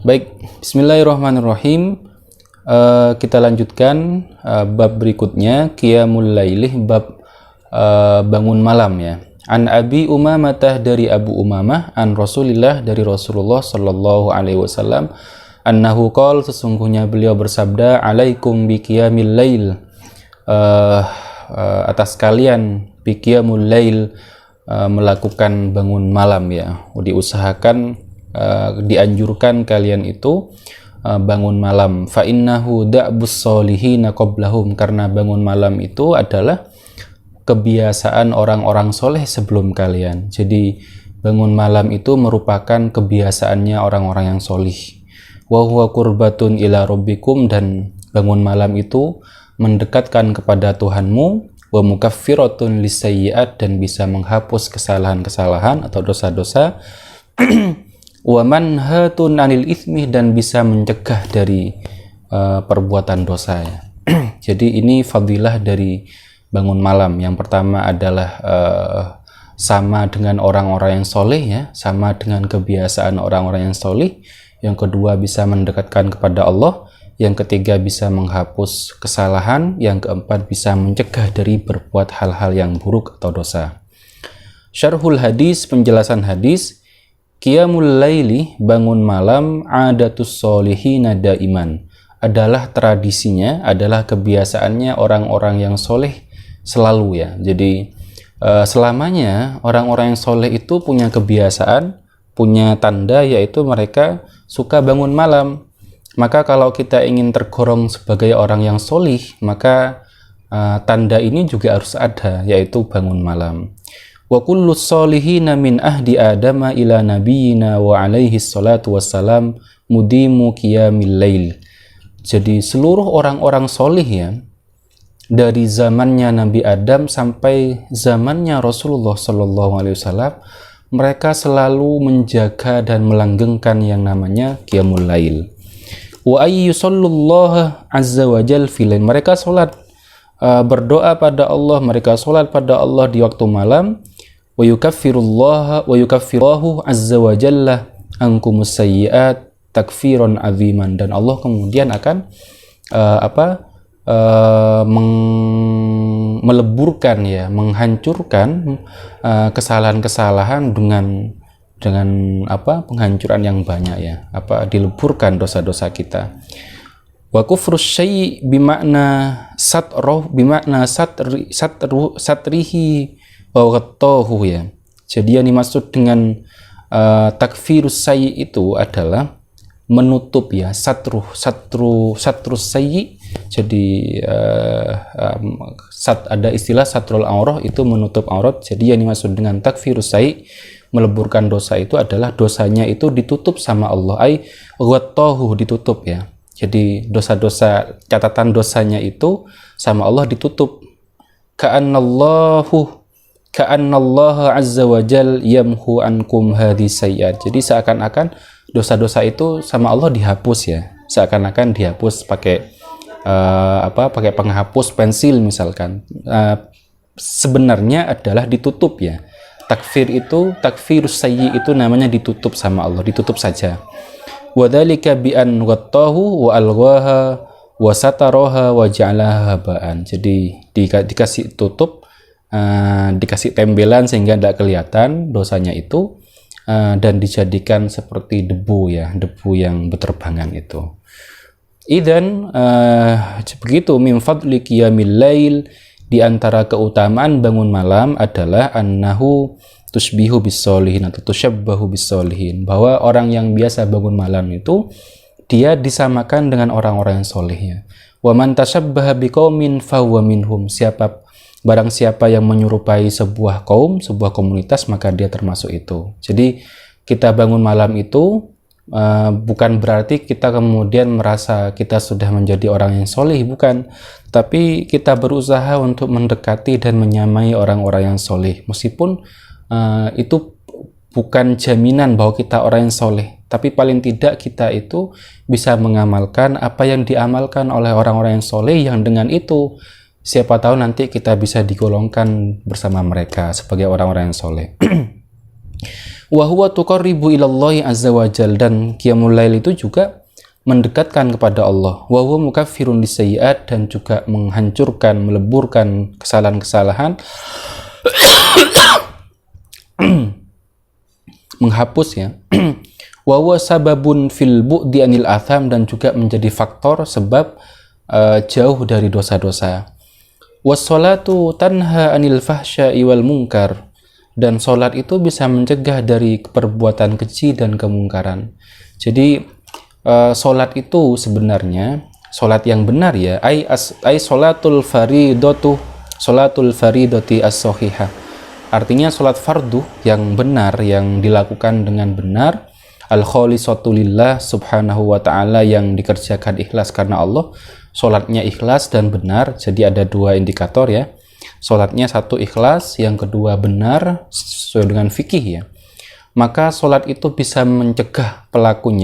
Baik, bismillahirrahmanirrahim. Kita lanjutkan bab berikutnya, Qiyamul Lailih, bab bangun malam ya. An Abi Umamah, dari Abu Umamah, an Rasulillah, dari Rasulullah sallallahu alaihi wasallam, annahu qala, sesungguhnya beliau bersabda, alaikum bi qiyamil lail, atas kalian bi qiyamul lail, melakukan bangun malam ya. Diusahakan, dianjurkan kalian itu bangun malam. Fa innahu da'bus solihina qablahum, karena bangun malam itu adalah kebiasaan orang-orang soleh sebelum kalian. Jadi bangun malam itu merupakan kebiasaannya orang-orang yang solih. Wa huwa qurbatun ila rabbikum, dan bangun malam itu mendekatkan kepada Tuhanmu. Wa mukaffiratun lisayyi'at, dan bisa menghapus kesalahan-kesalahan atau dosa-dosa. Wa manhatun anil itsmi, dan bisa mencegah dari perbuatan dosa ya. Jadi ini fadilah dari bangun malam. Yang pertama adalah sama dengan orang-orang yang soleh ya, sama dengan kebiasaan orang-orang yang soleh. Yang kedua bisa mendekatkan kepada Allah. Yang ketiga bisa menghapus kesalahan. Yang keempat bisa mencegah dari berbuat hal-hal yang buruk atau dosa. Syarhul hadis, penjelasan hadis. Qiyamul laili, bangun malam, adatus solihina daiman, adalah tradisinya, adalah kebiasaannya orang-orang yang soleh selalu ya. Jadi selamanya orang-orang yang soleh itu punya kebiasaan, punya tanda, yaitu mereka suka bangun malam. Maka kalau kita ingin tergolong sebagai orang yang solih, maka tanda ini juga harus ada, yaitu bangun malam. Wa kullu solihina min ahdi adama ila nabiyina wa alaihi salatu wassalam mudimu qiyamil lail. Jadi seluruh orang-orang solih ya, dari zamannya Nabi Adam sampai zamannya Rasulullah sallallahu alaihi wasallam, mereka selalu menjaga dan melanggengkan yang namanya qiyamul lail. Wa ayyusallallahu azza wa jal fil lail, mereka salat, berdoa pada Allah, mereka salat pada Allah di waktu malam. Wa yukaffiruhu azza wa jalla ankumus sayyi'at takfiron aziman, dan Allah kemudian akan meleburkan ya, menghancurkan kesalahan-kesalahan dengan penghancuran yang banyak ya, dileburkan dosa-dosa kita. Wa kufrus syai' bimakna satroh, bimakna satrihi wa ghattahu ya. Jadi yang dimaksud dengan takfirus sayyi itu adalah menutup ya, satrus sayyi. Jadi ada istilah satrul aurah, itu menutup aurat. Jadi yang dimaksud dengan takfirus sayyi, meleburkan dosa, itu adalah dosanya itu ditutup sama Allah, ai ghattahu, ditutup ya. Jadi dosa-dosa, catatan dosanya itu sama Allah ditutup. Ka'annallaha azza wa jal yamhu ankum hadhis sayyi'at. Jadi seakan-akan dosa-dosa itu sama Allah dihapus ya. Seakan-akan dihapus pakai pakai penghapus pensil misalkan. Sebenarnya adalah ditutup ya. Takfirus sayyi itu namanya ditutup sama Allah, ditutup saja. Wa dzalika bi an ghattahu wa alghaha wa sataraha wa ja'alaha haba'an. Jadi dikasih tutup, dikasih tembelan sehingga tidak kelihatan dosanya itu, dan dijadikan seperti debu ya, debu yang berterbangan itu. Idzan begitu, min fadli qiyamil lail, di antara keutamaan bangun malam adalah annahu tusbihu bis-sholihin atau tusyabbahu bis-sholihin, bahwa orang yang biasa bangun malam itu dia disamakan dengan orang-orang yang solehnya. Wa man tashabbaha biqaumin fahuwa minhum, barang siapa yang menyerupai sebuah kaum, sebuah komunitas, maka dia termasuk itu. Jadi kita bangun malam itu bukan berarti kita kemudian merasa kita sudah menjadi orang yang soleh, bukan. Tapi kita berusaha untuk mendekati dan menyamai orang-orang yang soleh. Meskipun itu bukan jaminan bahwa kita orang yang soleh, tapi paling tidak kita itu bisa mengamalkan apa yang diamalkan oleh orang-orang yang soleh, yang dengan itu siapa tahu nanti kita bisa digolongkan bersama mereka sebagai orang-orang yang soleh. Wa huwa tuqarribu ilallahi azza wajal, dan qiyamul lail itu juga mendekatkan kepada Allah. Wa huwa mukaffirun lisayyi'at, dan juga menghancurkan, meleburkan kesalahan-kesalahan, menghapus ya. Wa huwa sababun fil bu'di anil atham, dan juga menjadi faktor sebab jauh dari dosa-dosa. Wassalatu tanha anil fahsya'i wal munkar, dan sholat itu bisa mencegah dari perbuatan keji dan kemungkaran. Jadi sholat itu sebenarnya, sholat yang benar ya, ai sholatul faridoti as-sohihah, artinya sholat fardu yang benar, yang dilakukan dengan benar, al-kholisatu lillah subhanahu wa ta'ala, yang dikerjakan ikhlas karena Allah. Sholatnya ikhlas dan benar, jadi ada dua indikator ya. Sholatnya satu ikhlas, yang kedua benar sesuai dengan fikih ya. Maka sholat itu bisa mencegah pelaku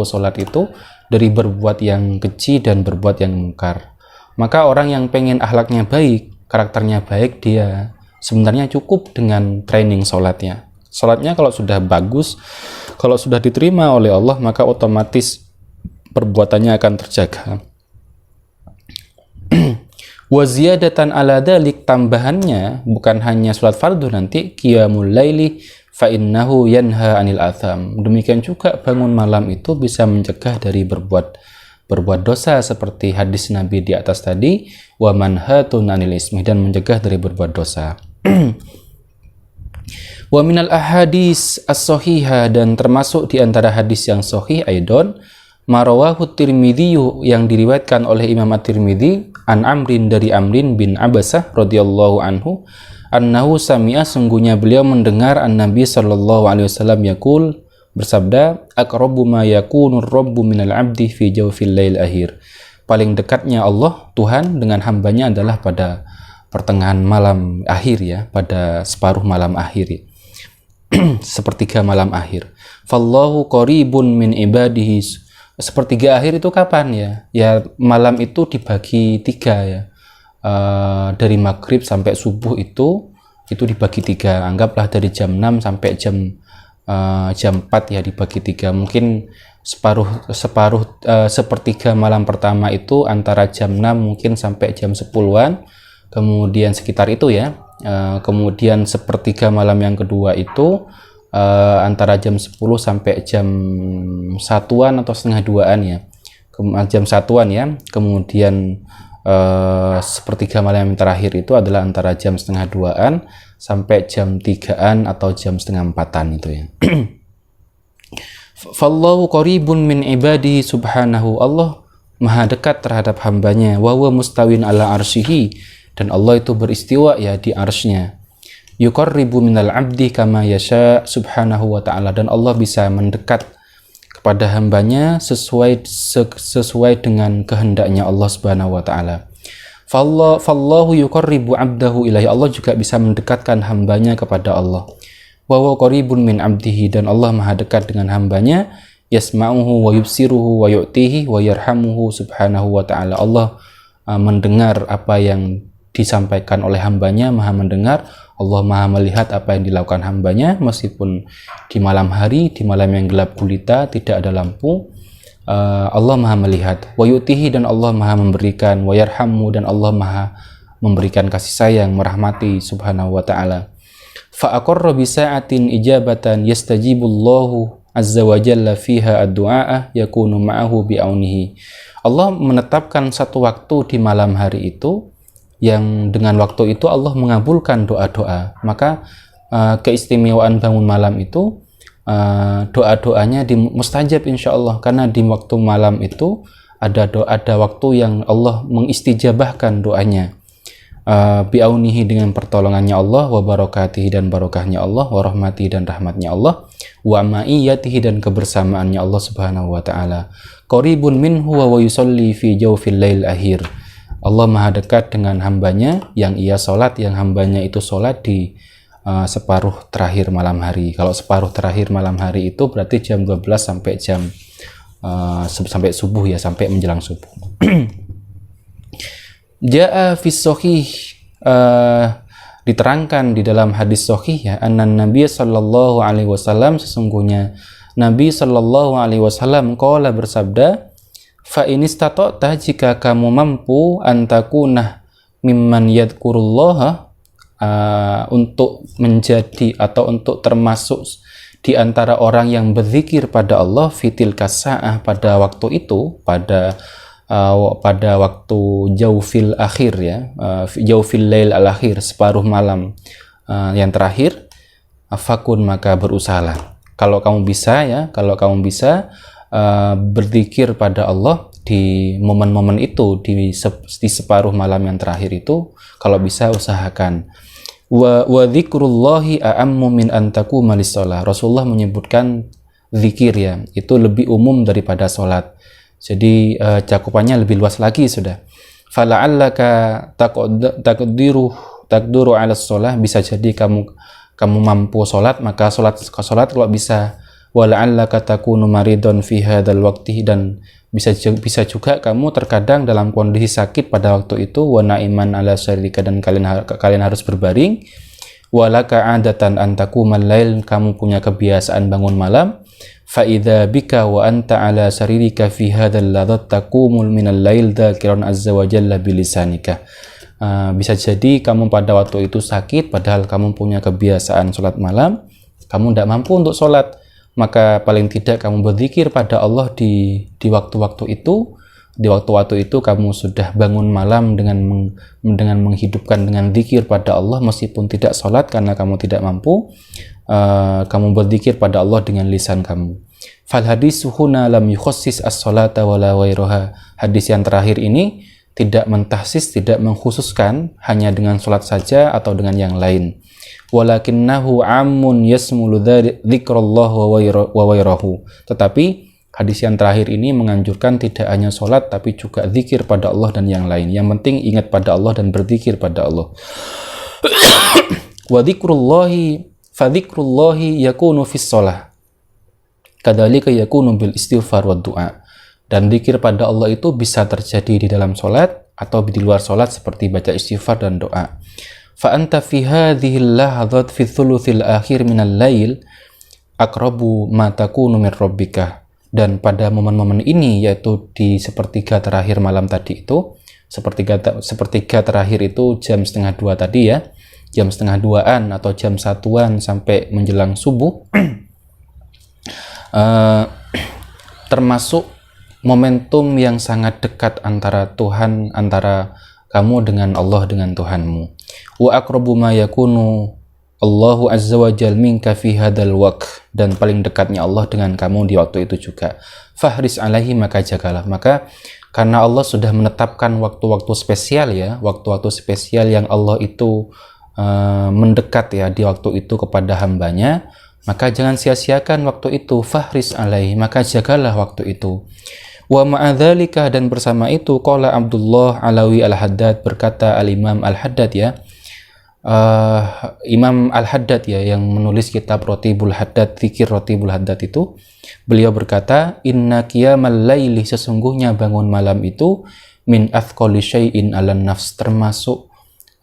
sholat itu dari berbuat yang keji dan berbuat yang mungkar. Maka orang yang pengen akhlaknya baik, karakternya baik, dia sebenarnya cukup dengan training sholatnya. Sholatnya kalau sudah bagus, kalau sudah diterima oleh Allah, maka otomatis perbuatannya akan terjaga. Wa ziyadatan ala dzalik, tambahannya bukan hanya sholat fardu nanti, qiyamul laili fa innahu yanha anil atham. Demikian juga bangun malam itu bisa mencegah dari berbuat dosa, seperti hadis Nabi di atas tadi, wa manhatun anil ismi, dan mencegah dari berbuat dosa. Wa minal ahadis as-sahihah, dan termasuk di antara hadis yang sahih aidon, marawahu Tirmidzi, yang diriwayatkan oleh Imam At-Tirmidzi, an Amrin, dari Amrin bin Abasah radhiyallahu anhu, annahu sami'a, sungguhnya beliau mendengar an-Nabi sallallahu alaihi wasallam yaqul, bersabda, aqrabu ma yakunu ar-rabbu minal 'abdi fi jawfil lail akhir. Paling dekatnya Allah Tuhan dengan hambanya adalah pada pertengahan malam akhir ya, pada separuh malam akhir. Sepertiga malam akhir. Fallahu qaribun min ibadihi. Sepertiga akhir itu kapan ya? Ya malam itu dibagi tiga ya. Dari maghrib sampai subuh itu dibagi tiga. Anggaplah dari jam 6 sampai jam 4 ya, dibagi tiga. Mungkin sepertiga malam pertama itu antara jam 6 mungkin sampai jam 10-an. Kemudian sekitar itu ya. Kemudian sepertiga malam yang kedua itu antara jam 10 sampai jam 1-an atau setengah 2-an ya, jam 1-an ya. Kemudian sepertiga malam yang terakhir itu adalah antara jam setengah 2-an sampai jam 3-an atau jam setengah 4-an itu ya. Fallahu qaribun min ibadihi subhanahu, Allah maha dekat terhadap hambanya, wa huwa mustawin ala arsyihi, dan Allah itu beristiwa ya di arsy-Nya. Yuqarribu minal abdi kama yasha subhanahu wa ta'ala, dan Allah bisa mendekat kepada hambanya sesuai dengan kehendaknya Allah subhanahu wa ta'ala. Fallahu yuqarribu abdahu ilaihi, Allah juga bisa mendekatkan hambanya kepada Allah. Wa huwa qaribun min abdihi, dan Allah maha dekat dengan hambanya. Yasma'uhu wa yubsiruhu wa yu'tihi wa yarhamuhu subhanahu wa ta'ala. Allah mendengar apa yang disampaikan oleh hambanya, maha mendengar. Allah maha melihat apa yang dilakukan hambanya, meskipun di malam hari, di malam yang gelap gulita, tidak ada lampu, Allah maha melihat. Wa yu'tihi, dan Allah maha memberikan. Wa yarhamu, dan Allah maha memberikan kasih sayang, merahmati subhanahu wa ta'ala. Fa aqarra bi sa'atin ijabatan yastajibullahu azza wa jalla fiha ad-du'a yakunu ma'ahu bi'aunihi. Allah menetapkan satu waktu di malam hari itu yang dengan waktu itu Allah mengabulkan doa-doa. Maka keistimewaan bangun malam itu, doa-doanya mustajab insya Allah, karena di waktu malam itu ada waktu yang Allah mengistijabahkan doanya. Bi'aunihi, dengan pertolongannya Allah, wa barakatihi, dan barokahnya Allah, wa rahmatihi, dan rahmatnya Allah, wa ma'iyatihi, dan kebersamaannya Allah subhanahu wa ta'ala. Qaribun minhu wa yusalli fi jawfil lail akhir. Allah maha dekat dengan hambanya yang ia sholat, yang hambanya itu sholat di separuh terakhir malam hari. Kalau separuh terakhir malam hari itu berarti jam 12 sampai sampai subuh ya, sampai menjelang subuh. Ja'a fi sahih, diterangkan di dalam hadis sahih ya, annan Nabi sallallahu alaihi wasallam, sesungguhnya Nabi sallallahu alaihi wasallam qala bersabda, fa in istata'ta, jika kamu mampu, antakunah mimman yadhkurullaha, untuk menjadi atau untuk termasuk di antara orang yang berzikir pada Allah, fitil kasa'ah, pada waktu itu, pada waktu jaufil akhir ya, jaufil lail al akhir, separuh malam yang terakhir, fakun, maka berusahalah. Kalau kamu bisa ya, kalau kamu bisa berzikir pada Allah di momen-momen itu, di separuh malam yang terakhir itu, kalau bisa usahakan. Wa dzikrullahi a'ammu min an taquma lis-shalah. Rasulullah menyebutkan zikir ya, itu lebih umum daripada salat. Jadi cakupannya lebih luas lagi sudah. Fala'allaka taqdiru 'ala shalah, bisa jadi kamu mampu salat, maka salat kalau bisa. Wala'allaka takunu maridun fi hadzal waqti, dan bisa juga kamu terkadang dalam kondisi sakit pada waktu itu. Wa na'iman 'ala syarika, dan kalian harus berbaring. Walaka 'adatan an taqumal lail, kamu punya kebiasaan bangun malam. Fa idza bika wa anta 'ala saririka fi hadzal ladzat taqumul minal lail dzakiran azza wa jalla bilisanika. Bisa jadi kamu pada waktu itu sakit, padahal kamu punya kebiasaan sholat malam, kamu tidak mampu untuk sholat, maka paling tidak kamu berzikir pada Allah di waktu-waktu itu. Di waktu-waktu itu kamu sudah bangun malam dengan menghidupkan dengan zikir pada Allah, meskipun tidak sholat karena kamu tidak mampu. Kamu berzikir pada Allah dengan lisan kamu. Fal hadisu huna lam yukhassis as-salata wala ghairaha. Hadis yang terakhir ini tidak mentahsis, tidak mengkhususkan hanya dengan sholat saja atau dengan yang lain. Walakinnahu ammun yasmulu dzikrullah wa wairahu. Tetapi hadis yang terakhir ini menganjurkan tidak hanya sholat tapi juga zikir pada Allah dan yang lain. Yang penting ingat pada Allah dan berzikir pada Allah. Wa dzikrullahi fa dzikrullahi yakunu fis shalah, kadzalika yakunu bil istighfar wad du'a. Dan zikir pada Allah itu bisa terjadi di dalam sholat atau di luar sholat, seperti baca istighfar dan doa. Fa anta fi hadhihi al-lahadhat fi thuluthil akhir minal lail aqrabu ma takunu min rabbika. Dan pada momen-momen ini, yaitu di sepertiga terakhir malam tadi itu, sepertiga terakhir itu jam 1:30 tadi ya, jam 1:30-an atau jam 1-an sampai menjelang subuh, termasuk momentum yang sangat dekat antara kamu dengan Allah, dengan Tuhanmu. Wa aqrabu ma yakunu Allahu azza wa jalla minka fi hadzal waqt, dan paling dekatnya Allah dengan kamu di waktu itu juga. Fahris alaihi, maka jagalah. Maka karena Allah sudah menetapkan waktu-waktu spesial ya, waktu-waktu spesial yang Allah itu mendekat ya di waktu itu kepada hambanya, maka jangan sia-siakan waktu itu. Fahris alaihi, maka jagalah waktu itu. Wa ma'adzalika, dan bersama itu, qala Abdullah Alawi Al-Haddad, berkata Al-Imam Al-Haddad ya, Imam Al-Haddad ya, yang menulis kitab Rotibul Haddad, Zikir Rotibul Haddad itu, beliau berkata, inna qiyamal laili, sesungguhnya bangun malam itu, min athqali syai'in 'alan nafs, termasuk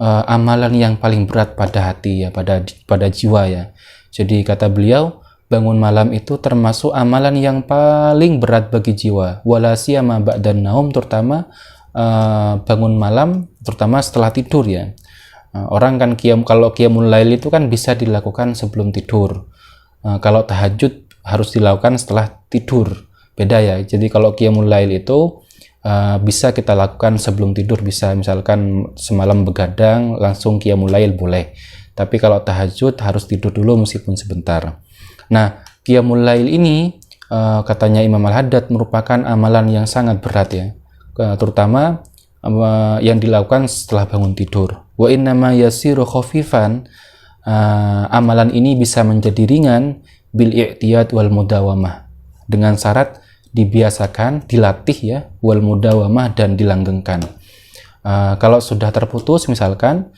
amalan yang paling berat pada hati ya, pada jiwa ya. Jadi kata beliau, bangun malam itu termasuk amalan yang paling berat bagi jiwa. Wala siyama ba'dan naum, terutama bangun malam, terutama setelah tidur ya. Orang kan kalau qiyamul lail itu kan bisa dilakukan sebelum tidur. Kalau tahajud harus dilakukan setelah tidur. Beda ya. Jadi kalau qiyamul lail itu bisa kita lakukan sebelum tidur, bisa misalkan semalam begadang langsung qiyamul lail boleh. Tapi kalau tahajud harus tidur dulu meskipun sebentar. Nah, qiyamul lail ini katanya Imam Al-Haddad merupakan amalan yang sangat berat ya. Terutama yang dilakukan setelah bangun tidur. Wa innama yasiru khafifan, amalan ini bisa menjadi ringan bil i'tiyad wal mudawamah, dengan syarat dibiasakan, dilatih ya, wal mudawamah, dan dilanggengkan. Kalau sudah terputus misalkan,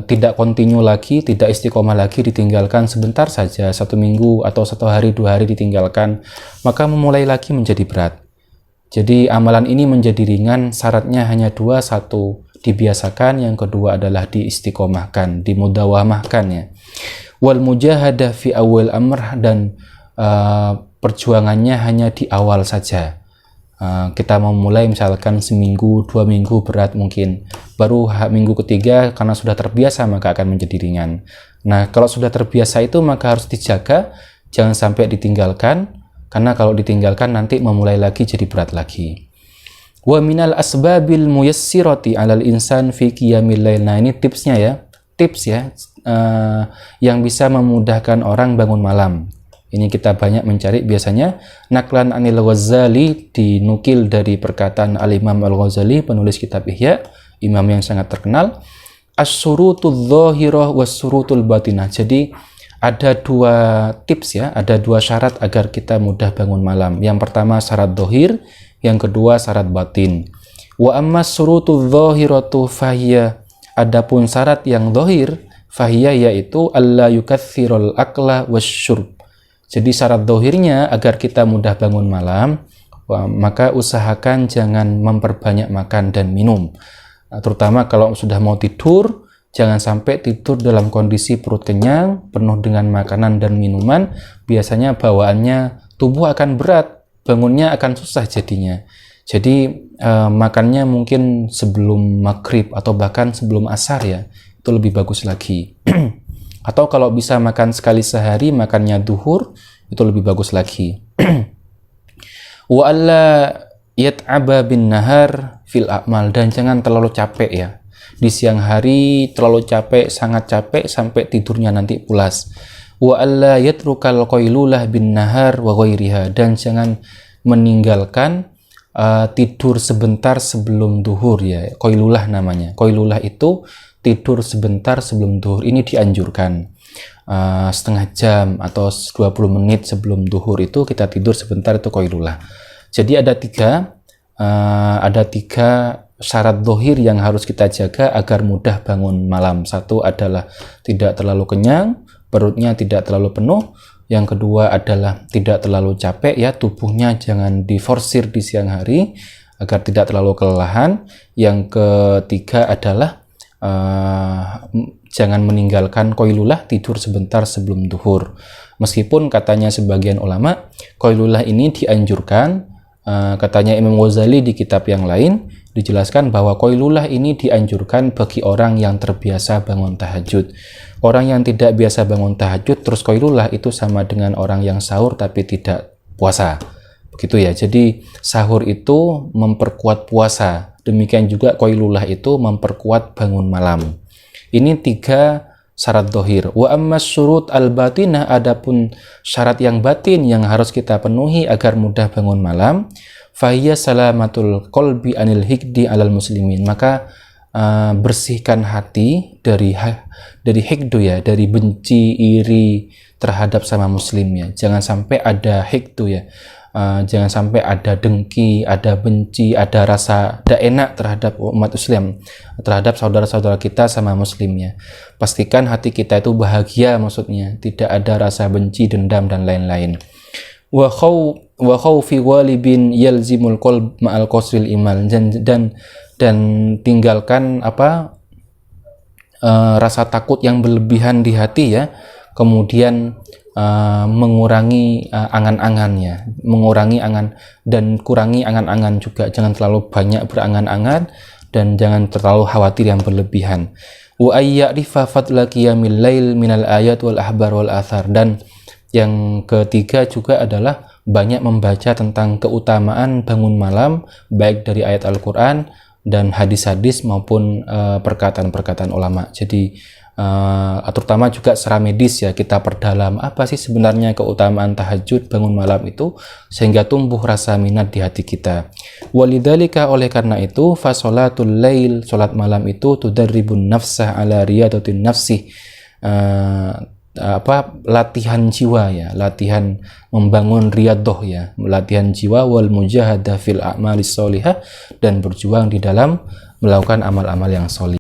tidak kontinu lagi, tidak istiqomah lagi, ditinggalkan sebentar saja, 1 minggu atau 1 hari 2 hari ditinggalkan, maka memulai lagi menjadi berat. Jadi amalan ini menjadi ringan, syaratnya hanya 2, 1 dibiasakan, yang kedua adalah diistiqomahkan, dimudawamahkan ya. Wal mujahadah fi awal amr, dan perjuangannya hanya di awal saja. Kita mau mulai misalkan seminggu, 2 minggu berat mungkin, baru minggu ketiga karena sudah terbiasa maka akan menjadi ringan. Nah, kalau sudah terbiasa itu maka harus dijaga, jangan sampai ditinggalkan, karena kalau ditinggalkan nanti memulai lagi jadi berat lagi. Wa minal asbabil muyassirati 'alal insan fi qiyamil lail. Nah, ini tipsnya ya. Tips ya yang bisa memudahkan orang bangun malam. Ini kita banyak mencari biasanya. Naklan anil Ghazali, dinukil dari perkataan Al-Imam Al-Ghazali, penulis kitab Ihya, imam yang sangat terkenal. As-surutul dhahirah was-surutul batinah. Jadi ada 2 tips ya, ada 2 syarat agar kita mudah bangun malam. Yang pertama syarat dhahir, yang kedua syarat batin. Wa amma surutul dhahiratu fahiya, adapun syarat yang dhahir, fahiya yaitu alla yukaththirul akla wasyurb. Jadi syarat dohirnya agar kita mudah bangun malam, maka usahakan jangan memperbanyak makan dan minum. Terutama kalau sudah mau tidur, jangan sampai tidur dalam kondisi perut kenyang, penuh dengan makanan dan minuman. Biasanya bawaannya tubuh akan berat, bangunnya akan susah jadinya. Jadi makannya mungkin sebelum maghrib atau bahkan sebelum asar ya, itu lebih bagus lagi. Atau kalau bisa makan sekali sehari, makannya duhur, itu lebih bagus lagi. Wa alla yat'aba bin nahar fil a'mal, dan jangan terlalu capek ya. Di siang hari terlalu capek, sangat capek sampai tidurnya nanti pulas. Wa alla yatrukal qailulah bin nahar wa ghairiha, dan jangan meninggalkan tidur sebentar sebelum duhur ya. Qailulah namanya. Qailulah itu tidur sebentar sebelum duhur. Ini dianjurkan setengah jam atau 20 menit sebelum duhur itu kita tidur sebentar, itu qailulah. Jadi ada tiga syarat dohir yang harus kita jaga agar mudah bangun malam. Satu adalah tidak terlalu kenyang, perutnya tidak terlalu penuh. Yang kedua adalah tidak terlalu capek ya, tubuhnya jangan diforsir di siang hari agar tidak terlalu kelelahan. Yang ketiga adalah jangan meninggalkan qailulah, tidur sebentar sebelum duhur. Meskipun katanya sebagian ulama qailulah ini dianjurkan, katanya Imam Ghazali di kitab yang lain dijelaskan bahwa qailulah ini dianjurkan bagi orang yang terbiasa bangun tahajud. Orang yang tidak biasa bangun tahajud terus qailulah itu sama dengan orang yang sahur tapi tidak puasa. Begitu ya. Jadi sahur itu memperkuat puasa. Demikian juga qailulah itu memperkuat bangun malam. Ini 3 syarat dohir. Wa ammas syurut al-batinah, adapun syarat yang batin yang harus kita penuhi agar mudah bangun malam, fahiya salamatul qalbi anil hikdi alal muslimin. Maka bersihkan hati dari hikdu ya, dari benci, iri terhadap sama muslim ya. Jangan sampai ada hikdu ya. Jangan sampai ada dengki, ada benci, ada rasa tidak enak terhadap umat Islam, terhadap saudara-saudara kita sama muslimnya. Pastikan hati kita itu bahagia, maksudnya tidak ada rasa benci, dendam dan lain-lain. Wa khawfi walibin yalzimul qalb ma'al qasril imal, dan tinggalkan rasa takut yang berlebihan di hati ya. Kemudian mengurangi angan-angannya, mengurangi angan dan kurangi angan-angan juga. Jangan terlalu banyak berangan-angan dan jangan terlalu khawatir yang berlebihan. Wa ayyarifa fadla qiyamil lail minal ayat wal ahbar wal athar, dan yang ketiga juga adalah banyak membaca tentang keutamaan bangun malam baik dari ayat Al-Qur'an dan hadis-hadis maupun perkataan-perkataan ulama. Jadi terutama juga secara medis ya, kita perdalam apa sih sebenarnya keutamaan tahajud bangun malam itu sehingga tumbuh rasa minat di hati kita. Walidzalika, oleh karena itu, fa sholatul lail, salat malam itu tudarribun nafsah ala riyadatin nafsi, latihan jiwa ya, latihan membangun riyadoh ya, latihan jiwa, wal mujahadah fil a'malis sholihah, dan berjuang di dalam melakukan amal-amal yang sholih.